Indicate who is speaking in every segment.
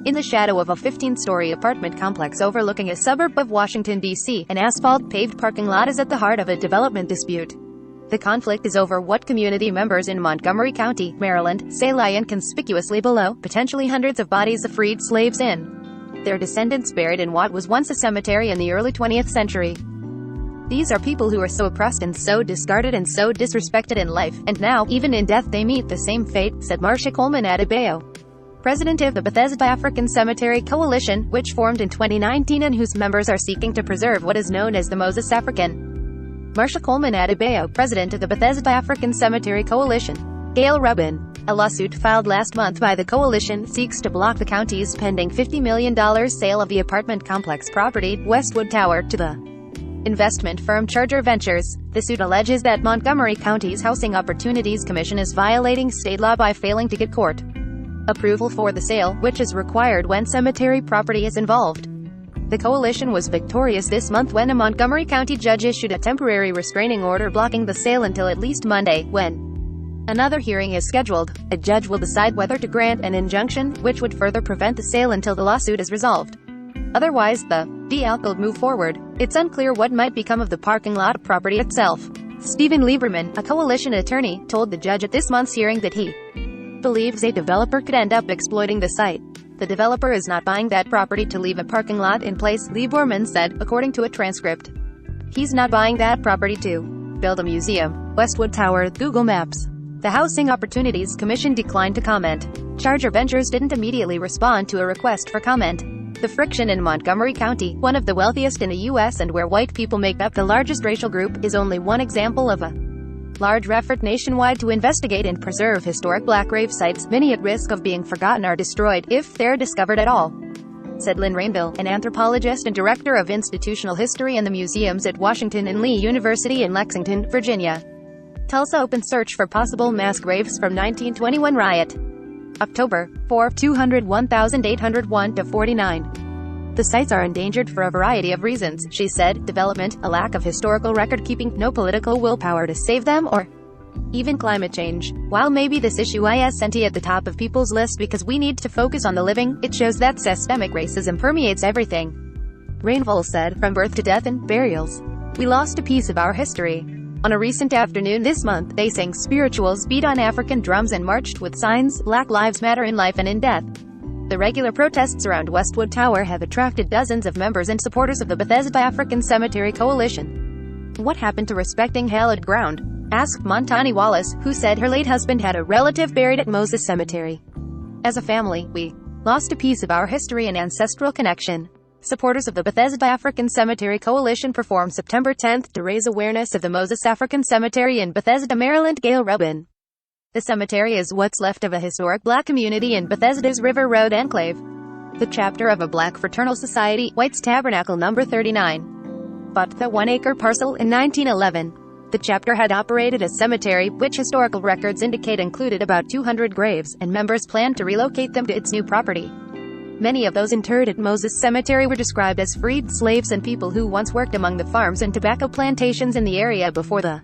Speaker 1: In the shadow of a 15-story apartment complex overlooking a suburb of Washington, D.C., an asphalt-paved parking lot is at the heart of a development dispute. The conflict is over what community members in Montgomery County, Maryland, say lie inconspicuously below, potentially hundreds of bodies of freed slaves in their descendants buried in what was once a cemetery in the early 20th century. These are people who are so oppressed and so discarded and so disrespected in life, and now, even in death they meet the same fate, said Marcia Coleman Adebayo, president of the Bethesda African Cemetery Coalition, which formed in 2019 and whose members are seeking to preserve what is known as the Moses African. Marcia Coleman Adebayo, president of the Bethesda African Cemetery Coalition. Gail Rubin. A lawsuit filed last month by the coalition seeks to block the county's pending $50 million sale of the apartment complex property, Westwood Tower, to the investment firm Charger Ventures. The suit alleges that Montgomery County's Housing Opportunities Commission is violating state law by failing to get court approval for the sale, which is required when cemetery property is involved. The coalition was victorious this month when a Montgomery County judge issued a temporary restraining order blocking the sale until at least Monday, when another hearing is scheduled. A judge will decide whether to grant an injunction, which would further prevent the sale until the lawsuit is resolved. Otherwise, the DL could move forward. It's unclear what might become of the parking lot property itself. Stephen Lieberman, a coalition attorney, told the judge at this month's hearing that he believes a developer could end up exploiting the site. The developer is not buying that property to leave a parking lot in place, Lieberman said, according to a transcript. He's not buying that property to build a museum. Westwood Tower, Google Maps. The Housing Opportunities Commission declined to comment. Charger Ventures didn't immediately respond to a request for comment. The friction in Montgomery County, one of the wealthiest in the U.S. and where white people make up the largest racial group, is only one example of a large effort nationwide to investigate and preserve historic black grave sites, many at risk of being forgotten or destroyed, if they're discovered at all, said Lynn Rainville, an anthropologist and director of institutional history and the museums at Washington and Lee University in Lexington, Virginia. Tulsa open search for possible mass graves from 1921 riot. October 4, 201,801 to 49. The sites are endangered for a variety of reasons, she said: development, a lack of historical record-keeping, no political willpower to save them, or even climate change. While maybe this issue isn't at the top of people's list because we need to focus on the living, it shows that systemic racism permeates everything. Rainville said, from birth to death and burials, we lost a piece of our history. On a recent afternoon this month, they sang spirituals, beat on African drums and marched with signs, Black Lives Matter in life and in death. The regular protests around Westwood Tower have attracted dozens of members and supporters of the Bethesda African Cemetery Coalition. What happened to respecting hallowed ground? Asked Montani Wallace, who said her late husband had a relative buried at Moses Cemetery. As a family, we lost a piece of our history and ancestral connection. Supporters of the Bethesda African Cemetery Coalition performed September 10th to raise awareness of the Moses African Cemetery in Bethesda, Maryland. Gail Rubin. The cemetery is what's left of a historic black community in Bethesda's River Road enclave. The chapter of a black fraternal society, White's Tabernacle No. 39, bought the 1-acre parcel in 1911. The chapter had operated a cemetery, which historical records indicate included about 200 graves, and members planned to relocate them to its new property. Many of those interred at Moses Cemetery were described as freed slaves and people who once worked among the farms and tobacco plantations in the area before the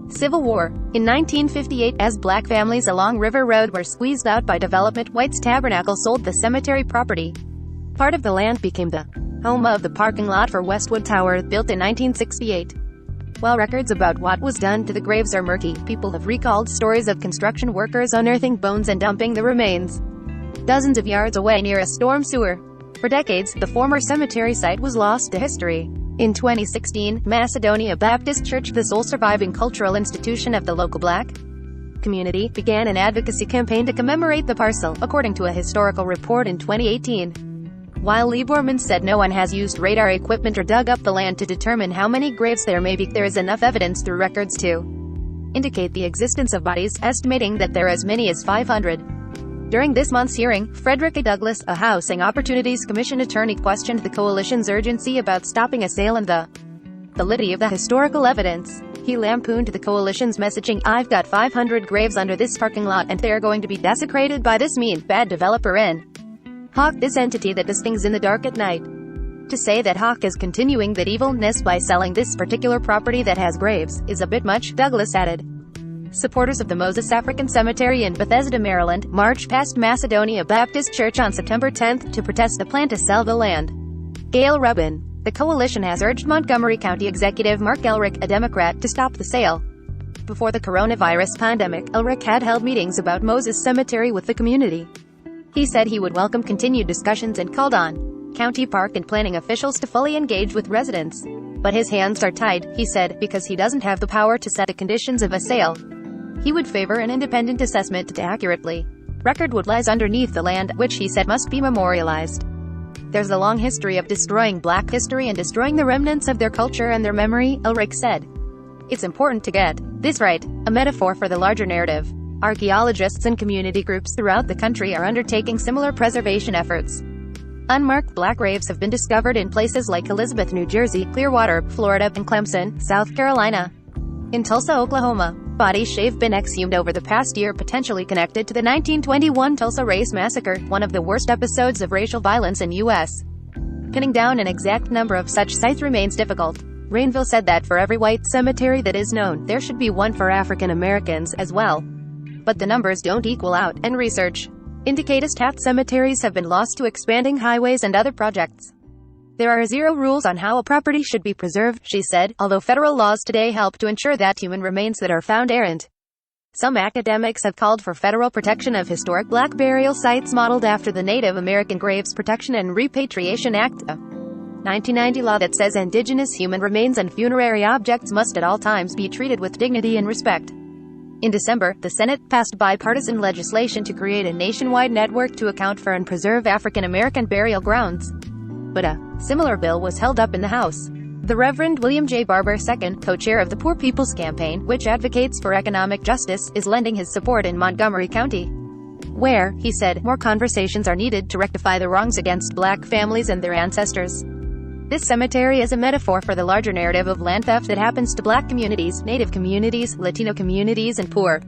Speaker 1: Civil War. In 1958, as black families along River Road were squeezed out by development, White's Tabernacle sold the cemetery property. Part of the land became the home of the parking lot for Westwood Tower, built in 1968. While records about what was done to the graves are murky, people have recalled stories of construction workers unearthing bones and dumping the remains dozens of yards away near a storm sewer. For decades, the former cemetery site was lost to history. In 2016, Macedonia Baptist Church, the sole surviving cultural institution of the local black community, began an advocacy campaign to commemorate the parcel, according to a historical report in 2018. While Lieberman said no one has used radar equipment or dug up the land to determine how many graves there may be, there is enough evidence through records to indicate the existence of bodies, estimating that there are as many as 500. During this month's hearing, Frederick A. Douglass, a Housing Opportunities Commission attorney, questioned the coalition's urgency about stopping a sale and the validity of the historical evidence. He lampooned the coalition's messaging: "I've got 500 graves under this parking lot, and they're going to be desecrated by this mean, bad developer in Hawk, this entity that does things in the dark at night." To say that Hawk is continuing that evilness by selling this particular property that has graves is a bit much, Douglass added. Supporters of the Moses African Cemetery in Bethesda, Maryland, marched past Macedonia Baptist Church on September 10 to protest the plan to sell the land. Gail Rubin. The coalition has urged Montgomery County Executive Mark Elrick, a Democrat, to stop the sale. Before the coronavirus pandemic, Elrick had held meetings about Moses Cemetery with the community. He said he would welcome continued discussions and called on county park and planning officials to fully engage with residents. But his hands are tied, he said, because he doesn't have the power to set the conditions of a sale. He would favor an independent assessment to accurately record what lies underneath the land, which he said must be memorialized. There's a long history of destroying Black history and destroying the remnants of their culture and their memory, Elrick said. It's important to get this right, a metaphor for the larger narrative. Archaeologists and community groups throughout the country are undertaking similar preservation efforts. Unmarked Black graves have been discovered in places like Elizabeth, New Jersey, Clearwater, Florida, and Clemson, South Carolina. In Tulsa, Oklahoma, bodies have been exhumed over the past year, potentially connected to the 1921 Tulsa Race Massacre, one of the worst episodes of racial violence in U.S. Pinning down an exact number of such sites remains difficult. Rainville said that for every white cemetery that is known, there should be one for African Americans as well. But the numbers don't equal out, and research indicates half cemeteries have been lost to expanding highways and other projects. There are zero rules on how a property should be preserved, she said, although federal laws today help to ensure that human remains that are found aren't. Some academics have called for federal protection of historic Black burial sites modeled after the Native American Graves Protection and Repatriation Act, a 1990 law that says indigenous human remains and funerary objects must at all times be treated with dignity and respect. In December, the Senate passed bipartisan legislation to create a nationwide network to account for and preserve African American burial grounds. But a similar bill was held up in the House. The Reverend William J. Barber II, co-chair of the Poor People's Campaign, which advocates for economic justice, is lending his support in Montgomery County, where, he said, more conversations are needed to rectify the wrongs against Black families and their ancestors. This cemetery is a metaphor for the larger narrative of land theft that happens to Black communities, Native communities, Latino communities, and poor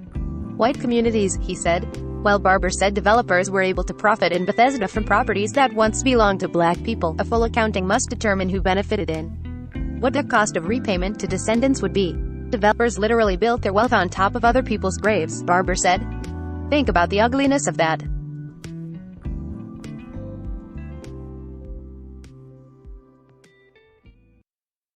Speaker 1: white communities, he said. While Barber said developers were able to profit in Bethesda from properties that once belonged to Black people, a full accounting must determine who benefited and what the cost of repayment to descendants would be. Developers literally built their wealth on top of other people's graves, Barber said. Think about the ugliness of that.